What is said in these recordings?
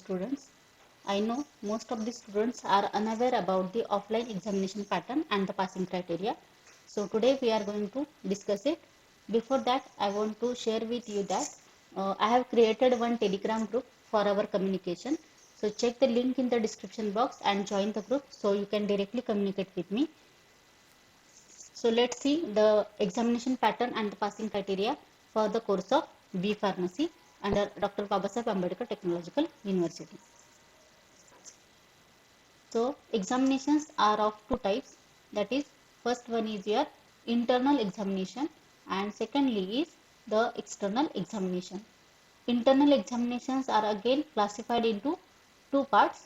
students. I know most of the students are unaware about the offline examination pattern and the passing criteria. So today we are going to discuss it. Before that, I want to share with you that I have created one Telegram group for our communication. So check the link in the description box and join the group so you can directly communicate with me. So let's see the examination pattern and the passing criteria for the course of B.Pharmacy under Dr. Babasaheb Ambedkar Technological University. So examinations are of two types, that is first one is your internal examination and secondly is the external examination. Internal examinations are again classified into two parts.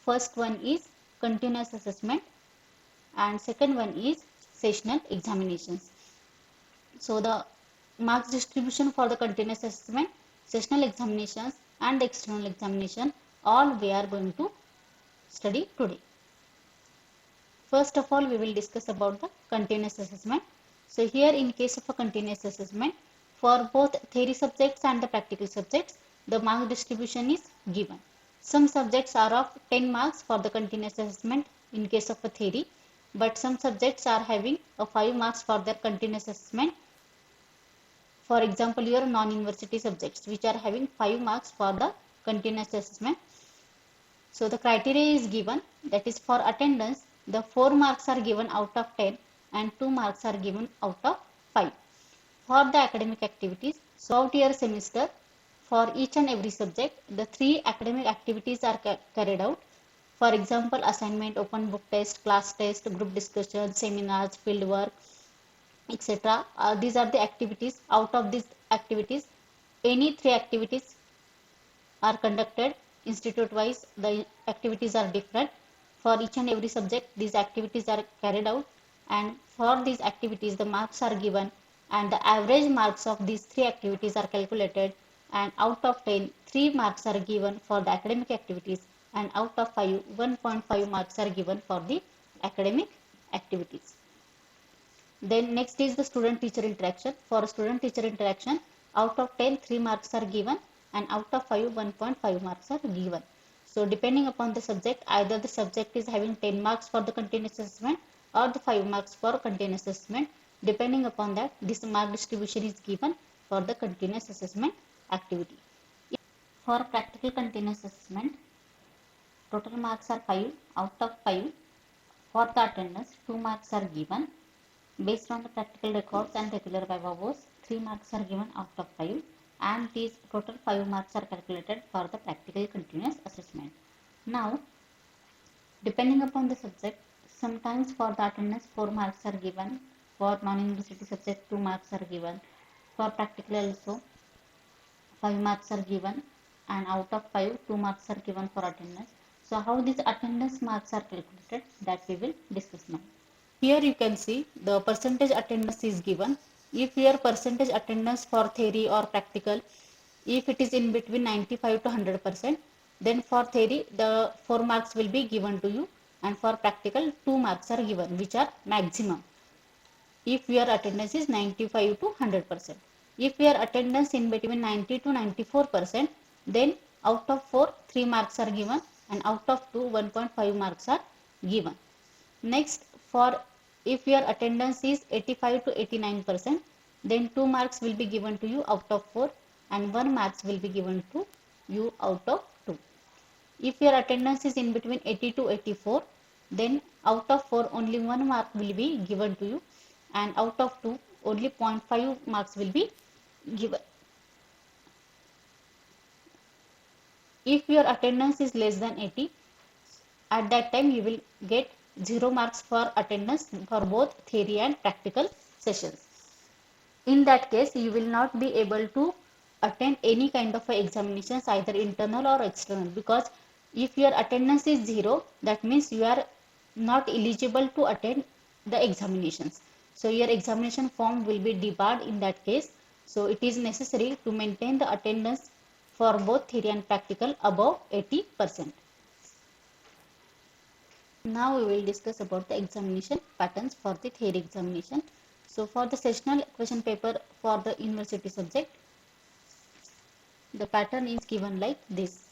First one is continuous assessment and second one is sessional examinations. So the marks distribution for the continuous assessment, sessional examinations and the external examination all we are going to study today. First of all, we will discuss about the continuous assessment. So here in case of a continuous assessment, for both theory subjects and the practical subjects, the mark distribution is given. Some subjects are of 10 marks for the continuous assessment in case of a theory, but some subjects are having a 5 marks for their continuous assessment. For example, your non-university subjects which are having 5 marks for the continuous assessment. So the criteria is given, that is for attendance, the 4 marks are given out of 10 and 2 marks are given out of 5. For the academic activities, so out your semester, for each and every subject, the 3 academic activities are carried out. For example, assignment, open book test, class test, group discussion, seminars, field work, etc. These are the activities. Out of these activities, any 3 activities are conducted institute wise. The activities are different for each and every subject. These activities are carried out and for these activities the marks are given and the average marks of these 3 activities are calculated, and out of 10 3 marks are given for the academic activities and out of 5 1.5 marks are given for the academic activities. Then next is the student teacher interaction. For student teacher interaction, out of 10 3 marks are given and out of 5 1.5 marks are given. So depending upon the subject, either the subject is having 10 marks for the continuous assessment or the 5 marks for continuous assessment. Depending upon that, this mark distribution is given for the continuous assessment activity. For practical continuous assessment, total marks are 5 out of 5. For the attendance, 2 marks are given. Based on the practical records and regular vivos, 3 marks are given out of 5 and these total 5 marks are calculated for the practical continuous assessment. Now, depending upon the subject, sometimes for the attendance 4 marks are given, for non-university subject 2 marks are given, for practical also 5 marks are given and out of 5 2 marks are given for attendance. So how these attendance marks are calculated, that we will discuss now. Here you can see the percentage attendance is given. If your percentage attendance for theory or practical, if it is in between 95 to 100%, then for theory the 4 marks will be given to you and for practical 2 marks are given, which are maximum if your attendance is 95 to 100%. If your attendance in between 90 to 94%, then out of 4 3 marks are given and out of 2 1.5 marks are given. Next, for if your attendance is 85 to 89%, then 2 marks will be given to you out of 4 and 1 marks will be given to you out of 2. If your attendance is in between 80 to 84, then out of 4 only 1 mark will be given to you and out of 2 only 0.5 marks will be given. If your attendance is less than 80, at that time you will get 0 marks for attendance for both theory and practical sessions. In that case, you will not be able to attend any kind of examinations, either internal or external, because if your attendance is 0, that means you are not eligible to attend the examinations. So your examination form will be debarred in that case. So it is necessary to maintain the attendance for both theory and practical above 80%. Now we will discuss about the examination patterns for the theory examination. So for the sessional question paper for the university subject, the pattern is given like this.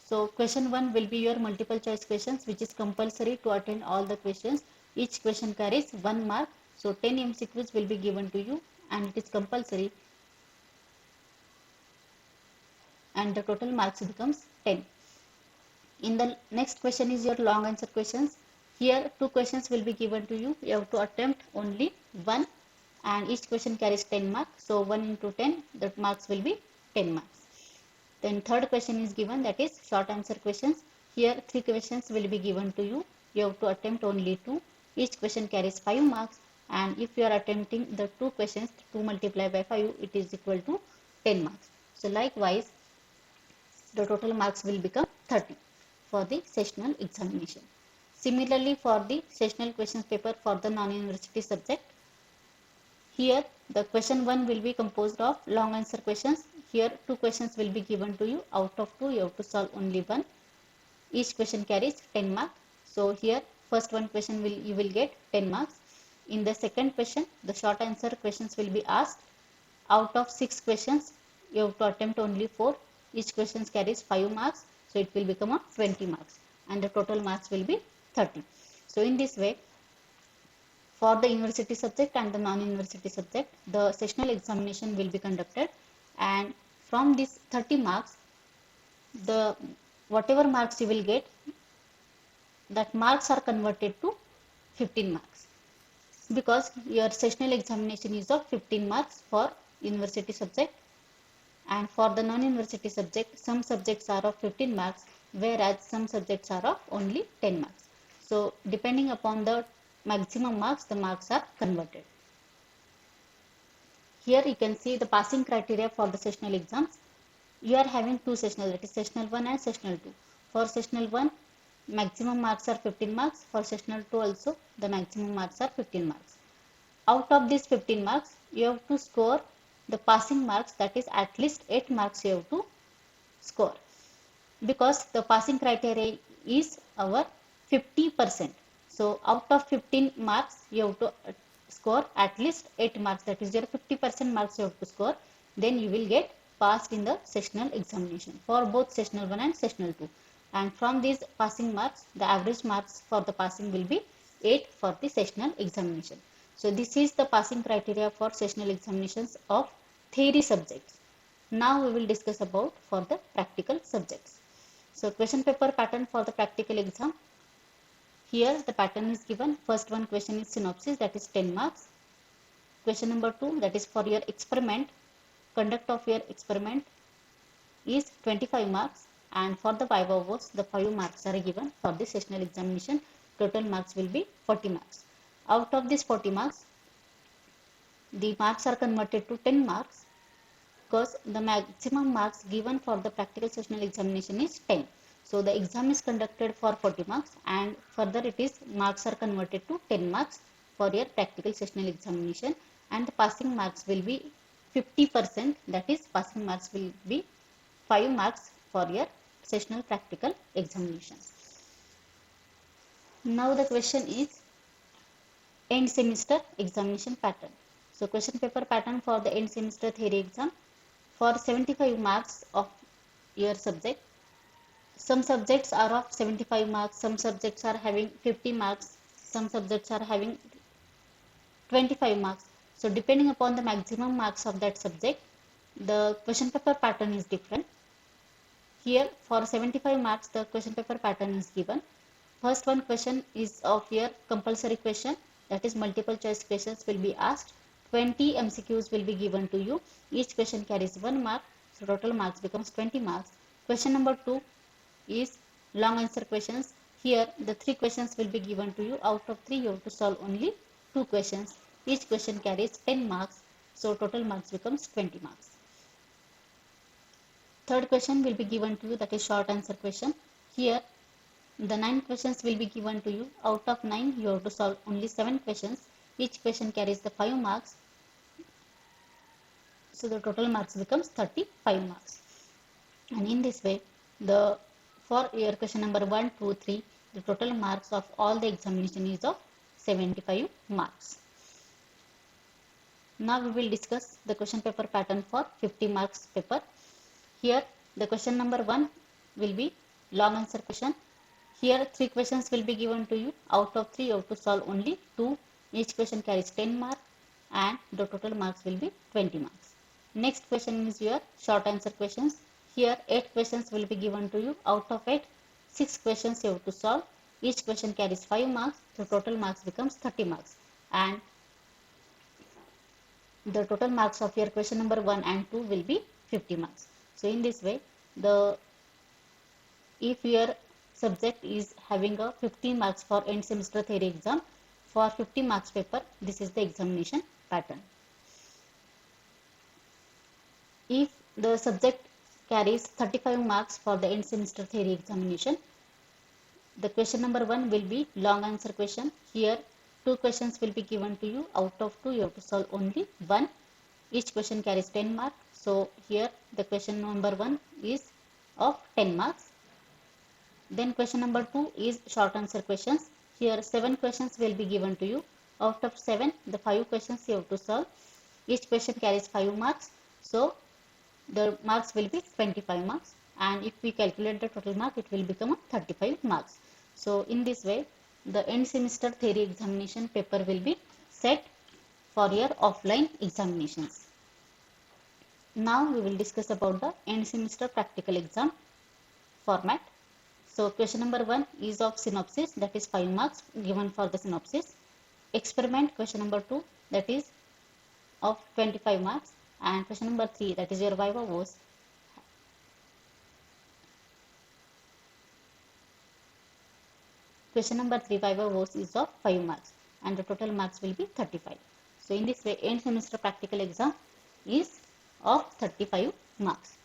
So question 1 will be your multiple choice questions, which is compulsory to attend all the questions. Each question carries 1 mark. So 10 MCQs will be given to you and it is compulsory, and the total marks becomes 10. In the next question is your long answer questions. Here 2 questions will be given to you. You have to attempt only 1 and each question carries 10 marks. So 1 into 10, the marks will be 10 marks. Then third question is given, that is short answer questions. Here 3 questions will be given to you. You have to attempt only 2. Each question carries 5 marks, and if you are attempting the 2 questions, 2 multiplied by 5, it is equal to 10 marks. So likewise, the total marks will become 30 for the sessional examination. Similarly, for the sessional questions paper for the non-university subject, here the question 1 will be composed of long answer questions. Here 2 questions will be given to you. Out of 2, you have to solve only 1. Each question carries 10 marks. So here first one question you will get 10 marks. In the second question, the short answer questions will be asked. Out of 6 questions, you have to attempt only 4. Each question carries 5 marks. So it will become a 20 marks and the total marks will be 30. So in this way, for the university subject and the non-university subject, the sessional examination will be conducted, and from these 30 marks, the whatever marks you will get, that marks are converted to 15 marks, because your sessional examination is of 15 marks for university subject, and for the non-university subject, some subjects are of 15 marks, whereas some subjects are of only 10 marks. So depending upon the maximum marks, the marks are converted. Here you can see the passing criteria for the sessional exams. You are having 2 sessional, that is sessional 1 and sessional 2. For sessional 1, maximum marks are 15 marks. For sessional 2 also, the maximum marks are 15 marks. Out of these 15 marks, you have to score the passing marks, that is at least 8 marks you have to score, because the passing criteria is our 50%. So out of 15 marks, you have to score at least 8 marks, that is your 50% marks you have to score. Then you will get passed in the sessional examination for both sessional 1 and sessional 2. And from these passing marks, the average marks for the passing will be 8 for the sessional examination. So this is the passing criteria for sessional examinations of theory subjects. Now we will discuss about for the practical subjects. So question paper pattern for the practical exam. Here the pattern is given. First one question is synopsis, that is 10 marks. Question number 2, that is for your experiment. Conduct of your experiment is 25 marks, and for the viva voce, the 5 marks are given for the sessional examination. Total marks will be 40 marks. Out of this 40 marks, the marks are converted to 10 marks, because the maximum marks given for the practical sessional examination is 10. So the exam is conducted for 40 marks, and further it is marks are converted to 10 marks for your practical sessional examination, and the passing marks will be 50%, that is passing marks will be 5 marks for your sessional practical examinations. Now the question is end semester examination pattern. So question paper pattern for the end semester theory exam. For 75 marks of your subject, some subjects are of 75 marks, some subjects are having 50 marks, some subjects are having 25 marks. So depending upon the maximum marks of that subject, the question paper pattern is different. Here for 75 marks, the question paper pattern is given. First one question is of your compulsory question, that is multiple choice questions will be asked. 20 MCQs will be given to you. Each question carries 1 mark, so total marks becomes 20 marks. Question number 2 is long answer questions. Here the 3 questions will be given to you. Out of 3, you have to solve only 2 questions. Each question carries 10 marks, so total marks becomes 20 marks. Third question will be given to you, that is short answer question. Here the 9 questions will be given to you. Out of 9, you have to solve only 7 questions. Each question carries the 5 marks. So the total marks becomes 35 marks. And in this way, for your question number 1, 2, 3, the total marks of all the examination is of 75 marks. Now we will discuss the question paper pattern for 50 marks paper. Here the question number 1 will be long answer question. Here 3 questions will be given to you. Out of 3 you have to solve only 2. Each question carries 10 marks and the total marks will be 20 marks. Next question is your short answer questions. Here 8 questions will be given to you. Out of 8, 6 questions you have to solve. Each question carries 5 marks. The total marks becomes 30 marks. And the total marks of your question number 1 and 2 will be 50 marks. So in this way, if your subject is having a 15 marks for end semester theory exam, for 50 marks paper, this is the examination pattern. If the subject carries 35 marks for the end semester theory examination, the question number 1 will be long answer question. Here 2 questions will be given to you. Out of 2 you have to solve only 1. Each question carries 10 marks. So here the question number 1 is of 10 marks. Then question number 2 is short answer questions. Here 7 questions will be given to you. Out of 7, the 5 questions you have to solve. Each question carries 5 marks. So the marks will be 25 marks. And if we calculate the total mark, it will become 35 marks. So in this way, the end semester theory examination paper will be set for your offline examinations. Now we will discuss about the end semester practical exam format. So question number 1 is of synopsis, that is 5 marks given for the synopsis. Experiment question number 2, that is of 25 marks. And question number 3, that is your viva voce. Question number 3, viva voce, is of 5 marks and the total marks will be 35. So in this way, end semester practical exam is of 35 marks.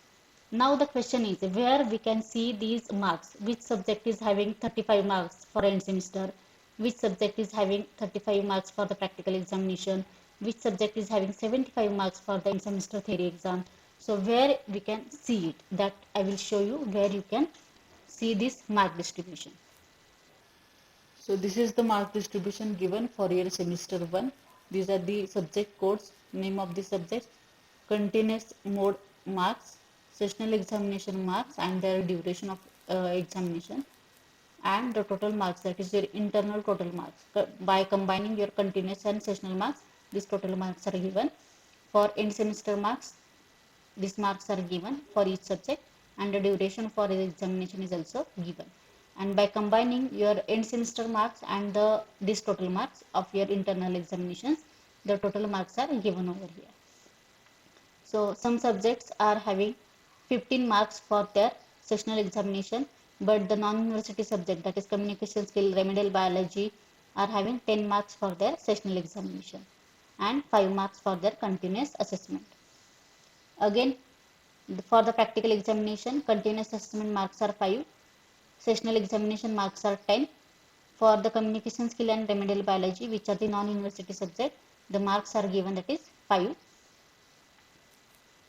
Now the question is where we can see these marks. Which subject is having 35 marks for end semester? Which subject is having 35 marks for the practical examination? Which subject is having 75 marks for the end semester theory exam? So where we can see it, that I will show you where you can see this mark distribution. So this is the mark distribution given for your semester 1. These are the subject codes, name of the subject, continuous mode marks, sessional examination marks and their duration of examination, and the total marks, that is your internal total marks. By combining your continuous and sessional marks, these total marks are given. For end semester marks, these marks are given for each subject and the duration for the examination is also given. And by combining your end semester marks and these total marks of your internal examinations, the total marks are given over here. So some subjects are having 15 marks for their sessional examination, but the non-university subject, that is communication skill, remedial biology, are having 10 marks for their sessional examination and 5 marks for their continuous assessment. Again, for the practical examination, continuous assessment marks are 5, sessional examination marks are 10. For the communication skill and remedial biology, which are the non-university subject, the marks are given, that is 5.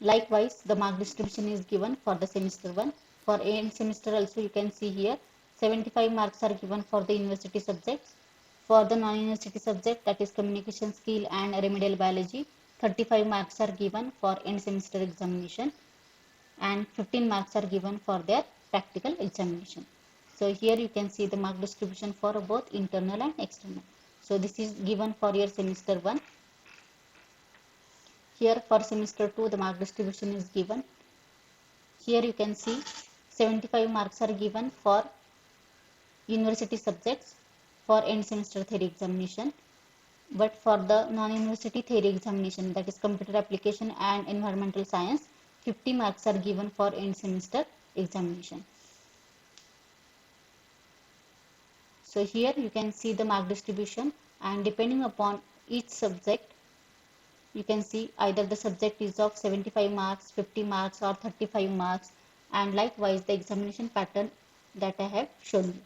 Likewise, the mark distribution is given for the semester 1. For end semester also you can see here 75 marks are given for the university subjects. For the non-university subject, that is communication skill and remedial biology, 35 marks are given for end semester examination and 15 marks are given for their practical examination. So here you can see the mark distribution for both internal and external. So this is given for your semester 1. Here for semester 2, the mark distribution is given. Here you can see 75 marks are given for university subjects for end semester theory examination. But for the non-university theory examination, that is computer application and environmental science, 50 marks are given for end semester examination. So here you can see the mark distribution, and depending upon each subject, you can see either the subject is of 75 marks, 50 marks or 35 marks, and likewise the examination pattern that I have shown you.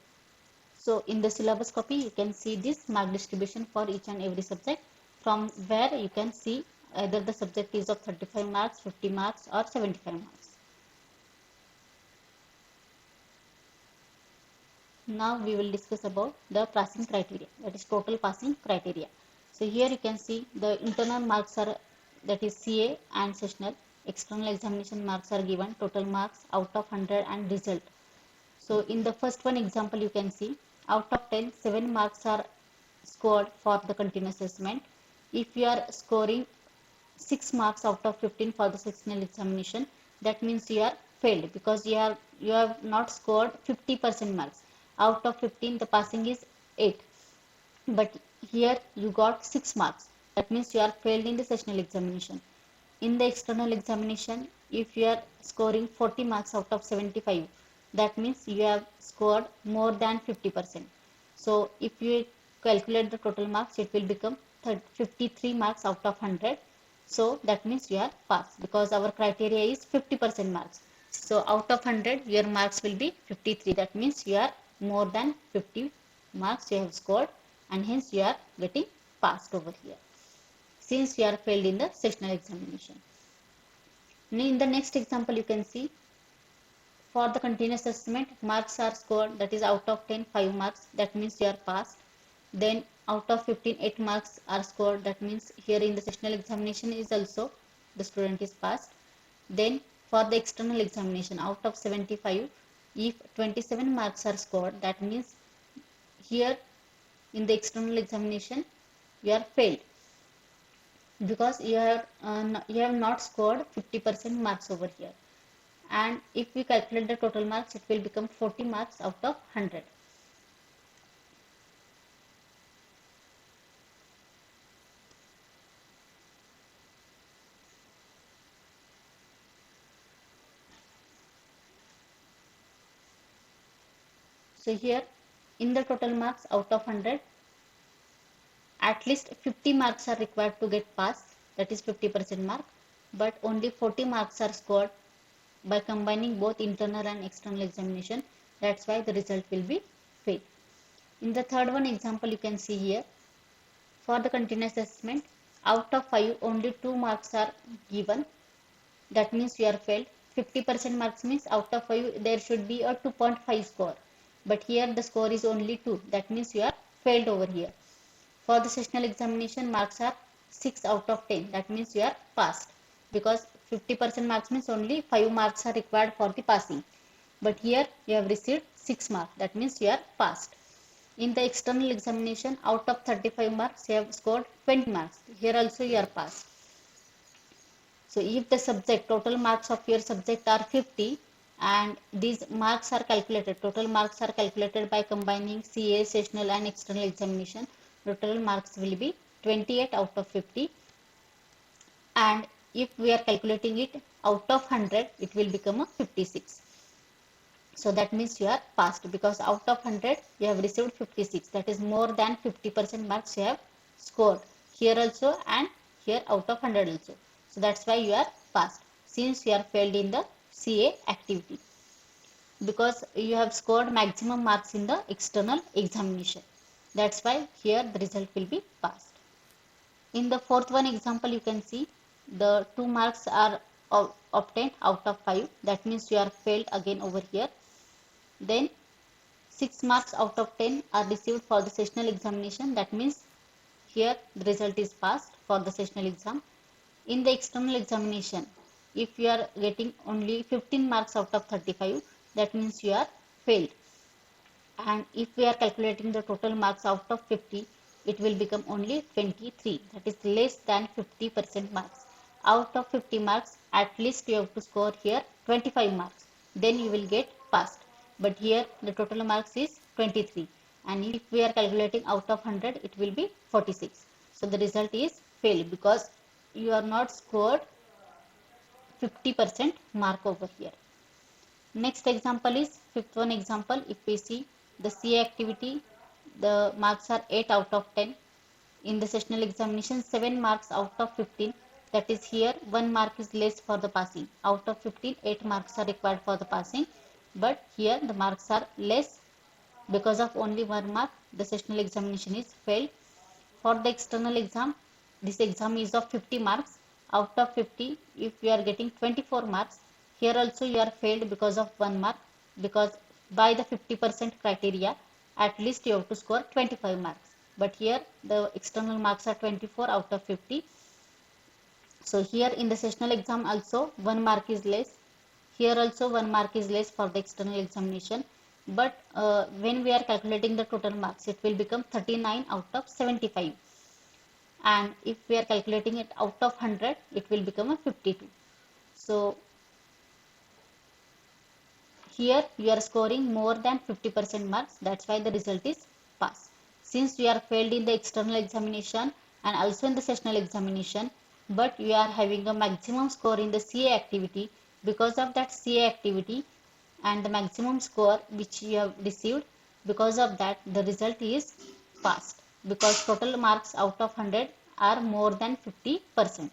So in the syllabus copy you can see this mark distribution for each and every subject, from where you can see either the subject is of 35 marks, 50 marks or 75 marks. Now we will discuss about the passing criteria, that is total passing criteria. So here you can see the internal marks are, that is CA and sessional. External examination marks are given, total marks out of 100 and result. So in the first one example, you can see out of 10, 7 marks are scored for the continuous assessment. If you are scoring 6 marks out of 15 for the sectional examination, that means you are failed, because you have not scored 50% marks. Out of 15, the passing is 8, but here you got 6 marks. That means you are failed in the sessional examination. In the external examination, if you are scoring 40 marks out of 75, that means you have scored more than 50%. So if you calculate the total marks, it will become 53 marks out of 100. So that means you are passed, because our criteria is 50% marks. So out of 100, your marks will be 53. That means you are more than 50 marks you have scored, and hence you are getting passed over here, since you are failed in the sectional examination. Now in the next example, you can see for the continuous assessment, marks are scored, that is out of 10, 5 marks, that means you are passed. Then out of 15, 8 marks are scored, that means here in the sectional examination is also the student is passed. Then for the external examination, out of 75, if 27 marks are scored, that means here in the external examination you are failed, because you have not scored 50% marks over here. And if we calculate the total marks, it will become 40 marks out of 100. So here in the total marks out of 100, at least 50 marks are required to get passed, that is 50% mark, but only 40 marks are scored by combining both internal and external examination. That's why the result will be fail. In the third one example, you can see here for the continuous assessment, out of 5, only 2 marks are given, that means you are failed. 50% marks means out of 5 there should be a 2.5 score, but here the score is only 2, that means you are failed over here. For the sessional examination, marks are 6 out of 10, that means you are passed, because 50% marks means only 5 marks are required for the passing, but here you have received 6 marks, that means you are passed. In the external examination, out of 35 marks you have scored 20 marks, here also you are passed. So if the subject total marks of your subject are 50, and these marks are calculated, total marks are calculated by combining CA, sessional and external examination, total marks will be 28 out of 50. And if we are calculating it out of 100, it will become a 56. So that means you are passed, because out of 100 you have received 56, that is more than 50% marks you have scored here also and here out of 100 also. So that's why you are passed, since you are failed in the CA activity, because you have scored maximum marks in the external examination. That's why here the result will be passed. In the fourth one example, you can see the 2 marks are obtained out of 5, that means you are failed again over here. Then 6 marks out of 10 are received for the sessional examination, that means here the result is passed for the sessional exam. In the external examination, if you are getting only 15 marks out of 35, that means you are failed. And if we are calculating the total marks out of 50, it will become only 23, that is less than 50% marks. Out of 50 marks, at least you have to score here 25 marks, then you will get passed, but here the total marks is 23, and if we are calculating out of 100, it will be 46. So the result is fail, because you are not scored 50% mark over here. Next example is fifth one example. If we see the CA activity, the marks are 8 out of 10. In the sessional examination, 7 marks out of 15. That is here 1 mark is less for the passing. Out of 15, 8 marks are required for the passing. But here the marks are less, because of only 1 mark. The sessional examination is failed. For the external exam, this exam is of 50 marks. Out of 50, if you are getting 24 marks, here also you are failed because of 1 mark, because by the 50% criteria, at least you have to score 25 marks. But here the external marks are 24 out of 50. So here in the sessional exam also 1 mark is less. Here also 1 mark is less for the external examination. but when we are calculating the total marks, it will become 39 out of 75, and if we are calculating it out of 100, it will become a 52. So here you are scoring more than 50% marks, that's why the result is pass. Since you are failed in the external examination and also in the sessional examination, but you are having a maximum score in the CA activity, because of that CA activity and the maximum score which you have received, because of that the result is passed, because total marks out of 100 are more than 50%.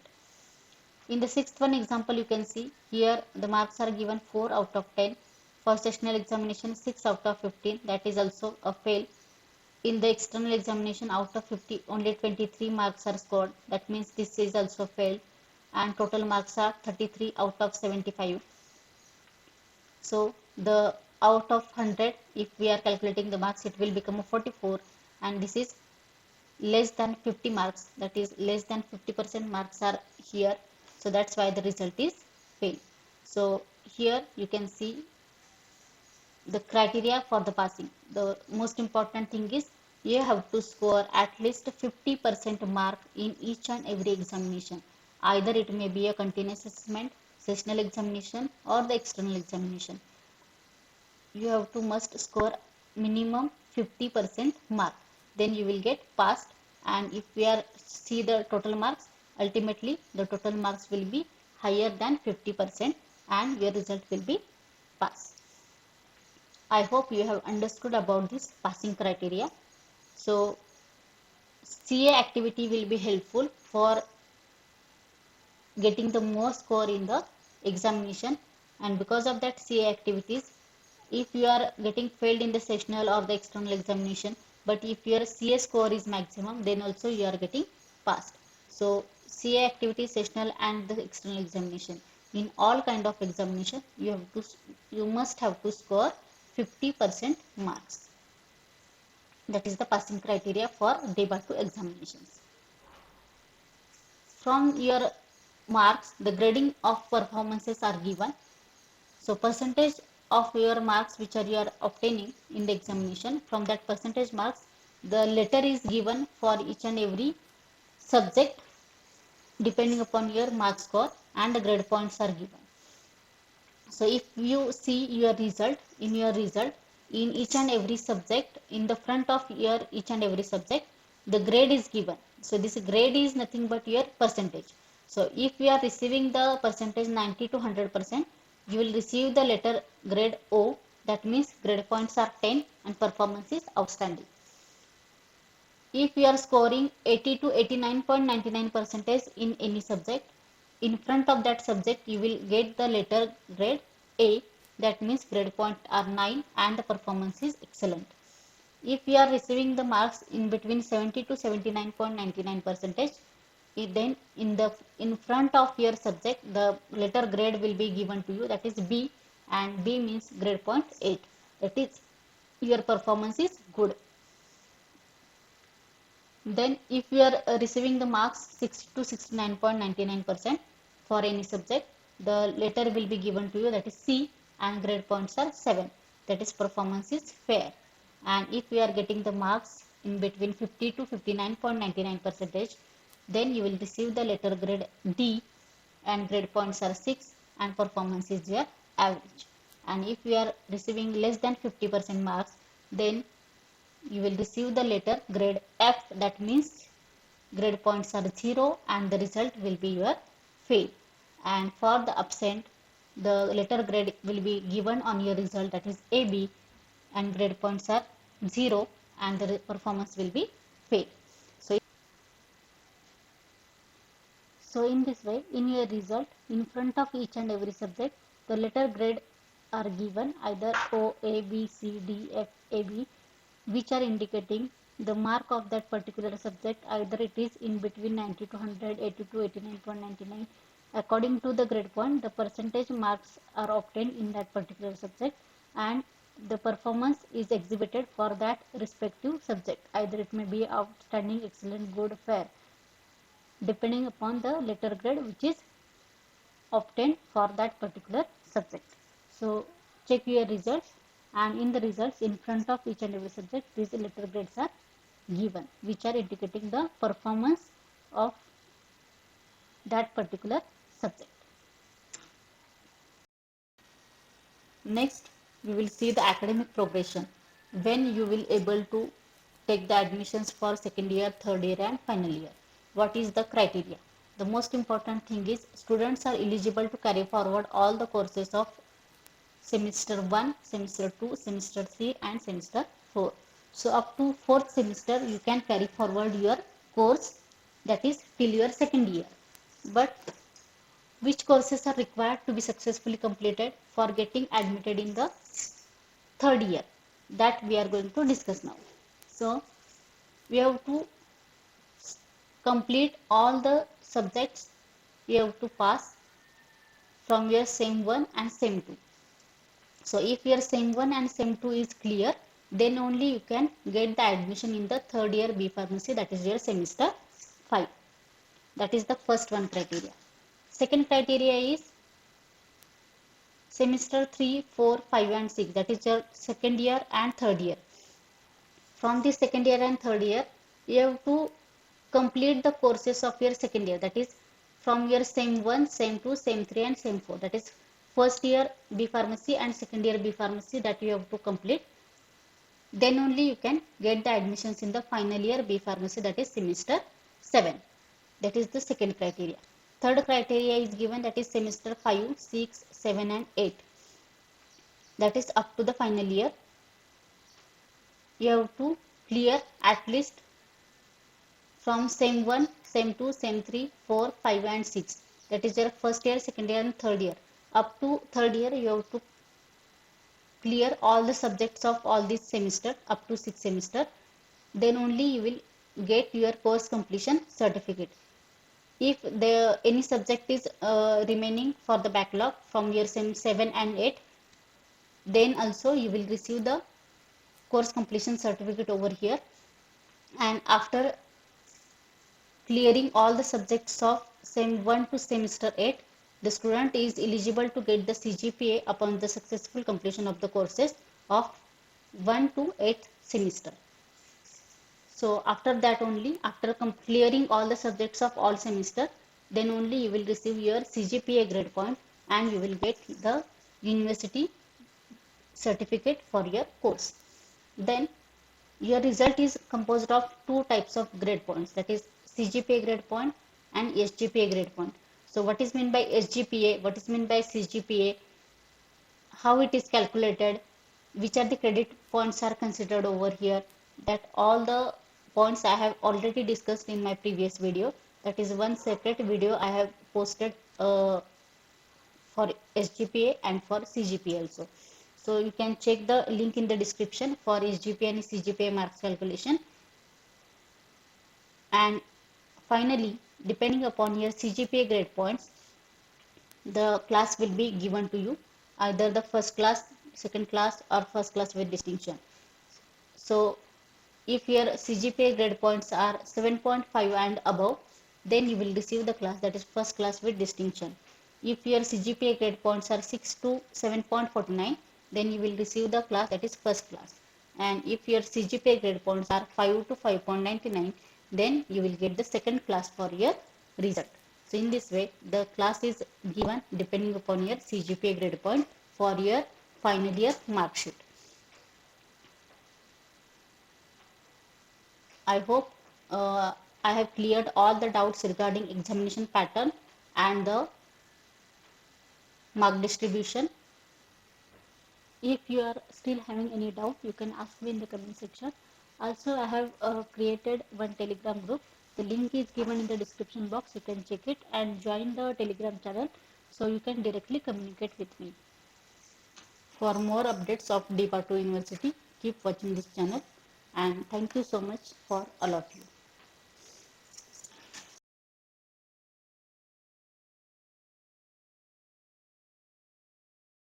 In the sixth one example, you can see here the marks are given 4 out of 10. For sessional examination, 6 out of 15, that is also a fail. In the external examination, out of 50, only 23 marks are scored. That means this is also failed. And total marks are 33 out of 75. So the out of 100, if we are calculating the marks, it will become a 44. And this is less than 50 marks, that is less than 50% marks are here, so that's why the result is fail. So here you can see the criteria for the passing. The most important thing is you have to score at least 50% mark in each and every examination, either it may be a continuous assessment, sessional examination or the external examination. You have to must score minimum 50% mark, then you will get passed. And if we are see the total marks, ultimately the total marks will be higher than 50% and your result will be pass. I hope you have understood about this passing criteria. So CA activity will be helpful for getting the most score in the examination, and because of that CA activities, if you are getting failed in the sessional or the external examination, but if your CA score is maximum, then also you are getting passed. So CA activity, sessional and the external examination, in all kind of examination you must have to score 50% marks. That is the passing criteria for DBATU examinations. From your marks, the grading of performances are given. So percentage of your marks which are you are obtaining in the examination, from that percentage marks, the letter is given for each and every subject depending upon your mark score, and the grade points are given. So if you see your result, in your result, in each and every subject, in the front of your each and every subject, the grade is given. So this grade is nothing but your percentage. So if you are receiving the percentage 90 to 100%, you will receive the letter grade O. That means grade points are 10 and performance is outstanding. If you are scoring 80 to 89.99% in any subject, in front of that subject you will get the letter grade A, that means grade point are 9 and the performance is excellent. If you are receiving the marks in between 70 to 79.99%, then in front of your subject the letter grade will be given to you, that is B, and B means grade point 8, that is your performance is good. Then if you are receiving the marks 60 to 69.99% for any subject, the letter will be given to you, that is C, and grade points are 7, that is performance is fair. And if you are getting the marks in between 50 to 59.99%, then you will receive the letter grade D, and grade points are 6 and performance is your average. And if you are receiving less than 50% marks, then you will receive the letter grade F, that means grade points are 0 and the result will be your fail. And for the absent, the letter grade will be given on your result, that is AB, and grade points are 0 and the performance will be fail. So, so in this way, in your result, in front of each and every subject, the letter grade are given either O, A, B, C, D, F, A, B, which are indicating the mark of that particular subject, either it is in between 90 to 100, 80 to 89.99. According to the grade point, the percentage marks are obtained in that particular subject, and the performance is exhibited for that respective subject. Either it may be outstanding, excellent, good, fair, depending upon the letter grade which is obtained for that particular subject. So check your results. and in the results in front of each and every subject these letter grades are given, which are indicating the performance of that particular subject. Next, we will see the academic progression, when you will able to take the admissions for second year, third year and final year. What is the criteria? The most important thing is students are eligible to carry forward all the courses of semester 1, semester 2, semester 3 and semester 4. So up to 4th semester you can carry forward your course, that is till your second year. But which courses are required to be successfully completed for getting admitted in the third year, that we are going to discuss now. So we have to complete all the subjects, we have to pass from your SEM 1 and SEM 2. So if your SEM 1 and SEM 2 is clear, then only you can get the admission in the third year B Pharmacy, that is your semester 5. That is the first one criteria. Second criteria is semester 3, 4, 5 and 6, that is your second year and third year. From the second year and third year, you have to complete the courses of your second year, that is from your SEM 1, SEM 2, SEM 3 and SEM 4, that is first year B Pharmacy and second year B Pharmacy, that you have to complete. Then only you can get the admissions in the final year B Pharmacy, that is semester 7. That is the second criteria. Third criteria is given, that is semester 5, 6, 7 and 8. That is up to the final year. You have to clear at least from SEM 1, SEM 2, SEM 3, 4, 5 and 6. That is your first year, second year and third year. Up to third year you have to clear all the subjects of all this semester up to 6th semester. Then only you will get your course completion certificate. If any subject is remaining for the backlog from your SEM 7 and 8, then also you will receive the course completion certificate over here. And after clearing all the subjects of SEM 1 to semester 8, the student is eligible to get the CGPA upon the successful completion of the courses of 1 to 8th semester. So after that only, after clearing all the subjects of all semester, then only you will receive your CGPA grade point and you will get the university certificate for your course. Then your result is composed of two types of grade points, that is CGPA grade point and SGPA grade point. So what is meant by SGPA, what is meant by CGPA, how it is calculated, which are the credit points are considered over here, that all the points I have already discussed in my previous video. That is one separate video I have posted for SGPA and for CGPA also. So you can check the link in the description for SGPA and CGPA marks calculation. And finally, depending upon your CGPA grade points, the class will be given to you, either the first class, second class or first class with distinction. So if your CGPA grade points are 7.5 and above, then you will receive the class, that is first class with distinction. If your CGPA grade points are 6 to 7.49, then you will receive the class, that is first class. And if your CGPA grade points are 5 to 5.99, then you will get the second class for your result. So in this way, the class is given depending upon your CGPA grade point for your final year mark sheet. I hope I have cleared all the doubts regarding examination pattern and the mark distribution. If you are still having any doubt, you can ask me in the comment section. Also, I have created one Telegram group. The link is given in the description box. You can check it and join the Telegram channel so you can directly communicate with me. For more updates of DBATU University, keep watching this channel, and thank you so much for all of you.